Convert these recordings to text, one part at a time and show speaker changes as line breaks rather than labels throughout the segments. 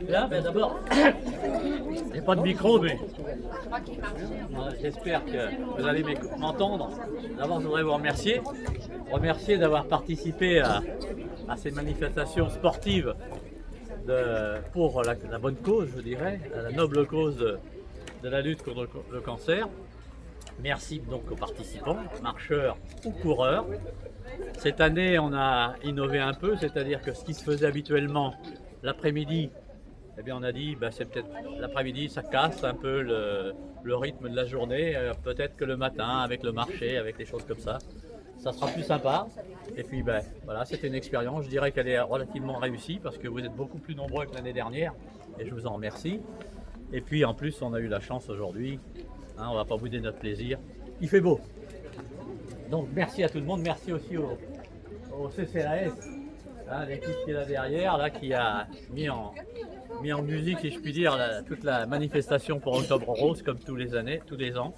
Là, ben d'abord, il n'y a pas de micro, mais j'espère que vous allez m'entendre. D'abord, je voudrais vous remercier. Remercier d'avoir participé à ces manifestations sportives pour la bonne cause, je dirais, la noble cause de la lutte contre le cancer. Merci donc aux participants, marcheurs ou coureurs. Cette année, on a innové un peu, c'est-à-dire que ce qui se faisait habituellement l'après-midi, eh bien on a dit, c'est peut-être l'après-midi, ça casse un peu le rythme de la journée. Peut-être que le matin, avec le marché, avec des choses comme ça sera plus sympa. Et puis voilà, c'était une expérience, je dirais qu'elle est relativement réussie parce que vous êtes beaucoup plus nombreux que l'année dernière et je vous en remercie. Et puis en plus, on a eu la chance aujourd'hui, on ne va pas bouder notre plaisir, il fait beau. Donc merci à tout le monde, merci aussi au CCAS, l'équipe qui est là derrière, là, qui a mis en musique, si je puis dire, toute la manifestation pour Octobre Rose, comme tous les ans,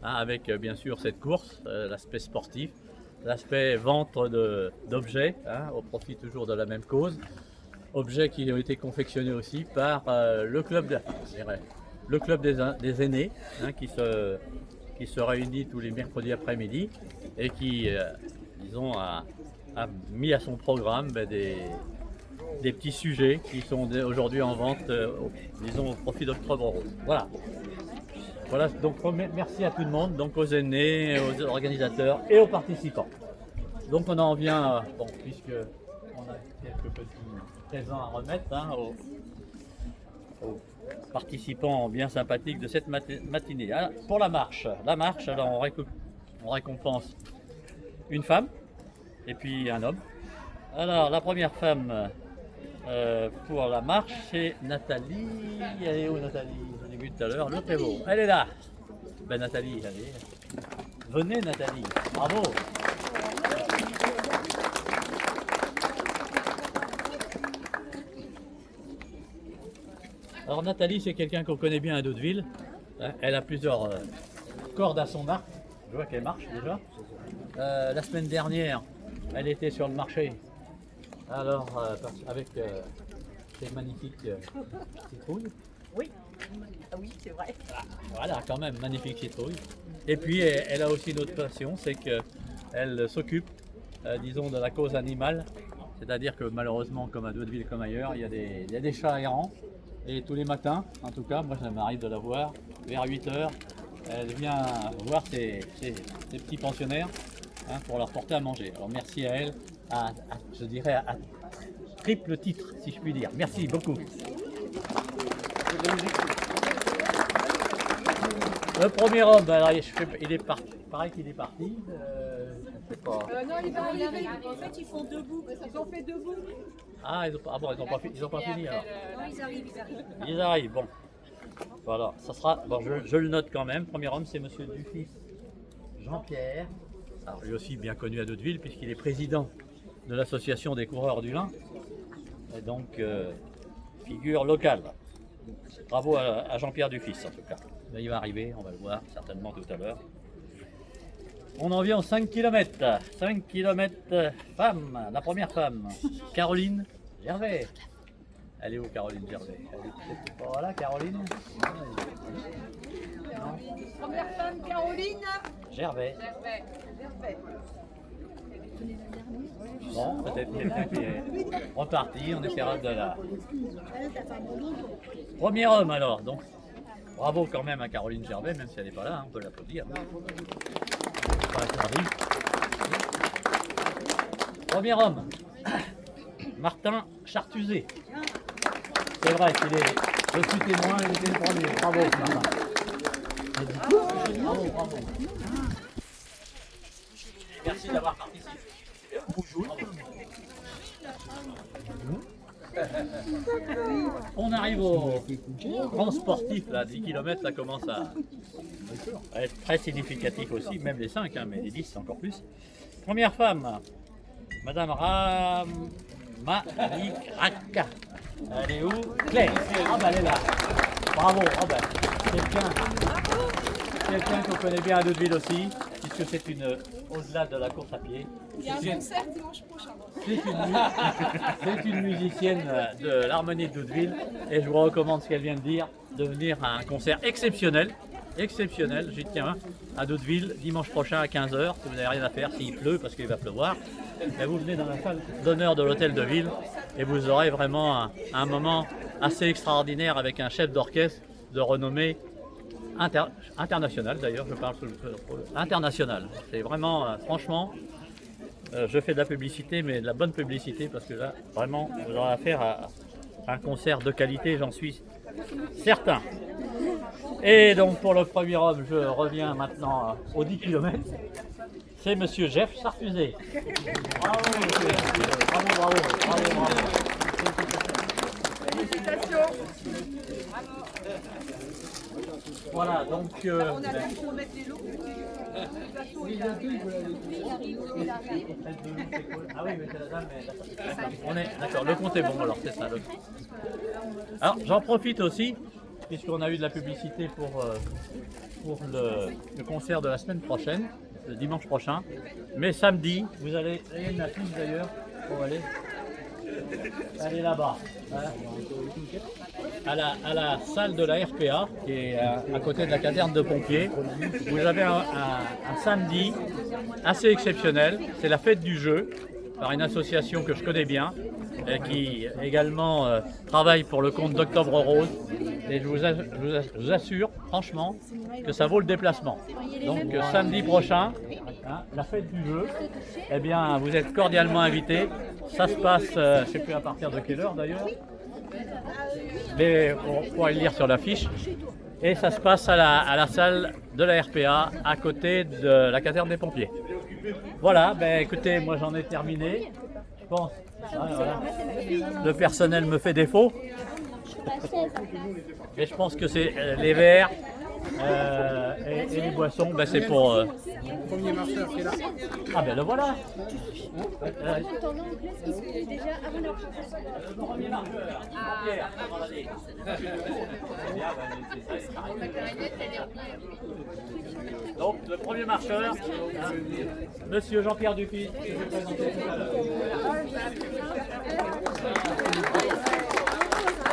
avec bien sûr cette course, l'aspect sportif, l'aspect vente d'objets, au profit toujours de la même cause, objets qui ont été confectionnés aussi par le club des aînés, qui se réunit tous les mercredis après-midi et qui, disons, a mis à son programme des petits sujets qui sont aujourd'hui en vente, disons, au profit d'Octobre Rose. Voilà, donc merci à tout le monde, donc aux aînés, aux organisateurs et aux participants. Donc on en vient, puisque on a quelques petits présents à remettre aux participants bien sympathiques de cette matinée. Alors, pour la marche, alors on récompense une femme et puis un homme. Alors la première femme pour la marche, c'est Nathalie. Elle est où Nathalie? Je l'ai vu tout à l'heure, le prévôt. Elle est là. Nathalie, allez. Venez Nathalie, bravo. Alors Nathalie, c'est quelqu'un qu'on connaît bien à Doudeville. Elle a plusieurs cordes à son arc. Je vois qu'elle marche déjà. La semaine dernière, elle était sur le marché. Alors, avec ces magnifiques citrouilles.
Oui, oui, c'est vrai.
Voilà, quand même, magnifique citrouille. Et puis, elle a aussi une autre passion, c'est qu'elle s'occupe, disons, de la cause animale. C'est-à-dire que malheureusement, comme à Doudeville comme ailleurs, il y a des chats errants. Et tous les matins, en tout cas, moi ça m'arrive de la voir, vers 8 h, elle vient voir ses petits pensionnaires pour leur porter à manger. Alors merci à elle, je dirais à triple titre, si je puis dire. Merci beaucoup. Le premier homme, alors il est parti. Pareil qu'il est parti. Je sais pas.
Non, il va arriver. En fait, ils font debout. Ils ont fait debout.
Ah, ils n'ont pas fini alors.
Non, ils arrivent.
Ils arrivent, bon. Voilà, ça sera. Bon, je le note quand même. Premier homme, c'est Monsieur Dufils Jean-Pierre. Alors lui aussi bien connu à Doudeville puisqu'il est président de l'association des coureurs du Lin. Et donc figure locale. Bravo à Jean-Pierre Dufils en tout cas. Là, il va arriver, on va le voir certainement tout à l'heure. On en vient aux 5 km. 5 km femme, la première femme, Caroline Gervais. Elle est où Caroline Gervais? Voilà Caroline.
Première femme, Caroline
Gervais. Bon, peut-être quelqu'un qui est reparti, on essaiera de la... Premier homme alors, donc bravo quand même à Caroline Gervais, même si elle n'est pas là, on peut l'applaudir. Premier homme, Martin Chartuzet. C'est vrai qu'il est, je suis témoin, il était le premier. Bravo Martin. Bravo. Merci d'avoir participé. Bonjour. On arrive au grand sportif, là, 10 km, ça commence à être très significatif aussi, même les 5, mais les 10 c'est encore plus. Première femme, Madame Ramalik Raka. Elle est où? Claire. Ah bah elle est là. Bravo. Ah bah, quelqu'un qu'on connaît bien à Doudeville aussi, puisque c'est au-delà de la course à pied.
Il y a un concert dimanche prochain.
C'est une musicienne de l'Harmonie de Doudeville et je vous recommande ce qu'elle vient de dire, de venir à un concert exceptionnel, j'y tiens, à Doudeville, dimanche prochain à 15 h, si vous n'avez rien à faire, s'il pleut, parce qu'il va pleuvoir. Et vous venez dans la salle d'honneur de l'Hôtel de Ville et vous aurez vraiment un moment assez extraordinaire avec un chef d'orchestre de renommée internationale, d'ailleurs, je parle sous le international. C'est vraiment, franchement, je fais de la publicité, mais de la bonne publicité, parce que là, vraiment, vous aurez affaire à un concert de qualité, j'en suis certain. Et donc, pour le premier homme, je reviens maintenant aux 10 km. C'est Monsieur Jeff Sarfusé. Bravo, bravo.
Félicitations.
Voilà, donc...
On a vu pour mettre les lots.
Ah oui, mais c'est la dame, on est d'accord, le compte est bon, alors c'est ça. Alors, j'en profite aussi, puisqu'on a eu de la publicité pour le concert de la semaine prochaine, le dimanche prochain, mais samedi, vous allez, il y a une affiche d'ailleurs, pour aller là-bas, à la salle de la RPA, qui est à côté de la caserne de pompiers. Vous avez un samedi assez exceptionnel, c'est la fête du jeu, par une association que je connais bien, et qui également travaille pour le compte d'Octobre Rose. Et je vous assure, franchement, que ça vaut le déplacement. Donc samedi prochain, la fête du jeu, eh bien, vous êtes cordialement invités. Ça se passe, je ne sais plus à partir de quelle heure d'ailleurs, mais on pourra le lire sur l'affiche. Et ça se passe à la salle de la RPA, à côté de la caserne des pompiers. Voilà, ben écoutez, moi j'en ai terminé. Je pense, voilà. Le personnel me fait défaut. Et je pense que c'est les verres et les boissons, ben c'est pour...
Premier marcheur qui est là.
Ah ben le voilà.
Ton nom déjà avant de
Le premier marqueur, Pierre. Donc le premier marqueur, Monsieur Jean-Pierre Dupy, que je vais présenter tout à l'heure.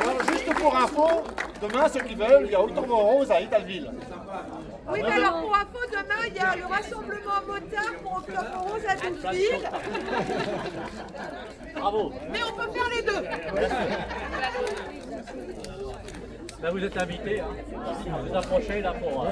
Alors, juste pour info, demain, ceux qui veulent, il y a Octobre Rose à Italville.
Oui, mais alors pour info, demain, il y a le rassemblement motard pour Octobre Rose à Doudeville.
Bravo.
Mais on peut faire les deux.
Là, vous êtes invités, hein. Vous approchez là pour voir.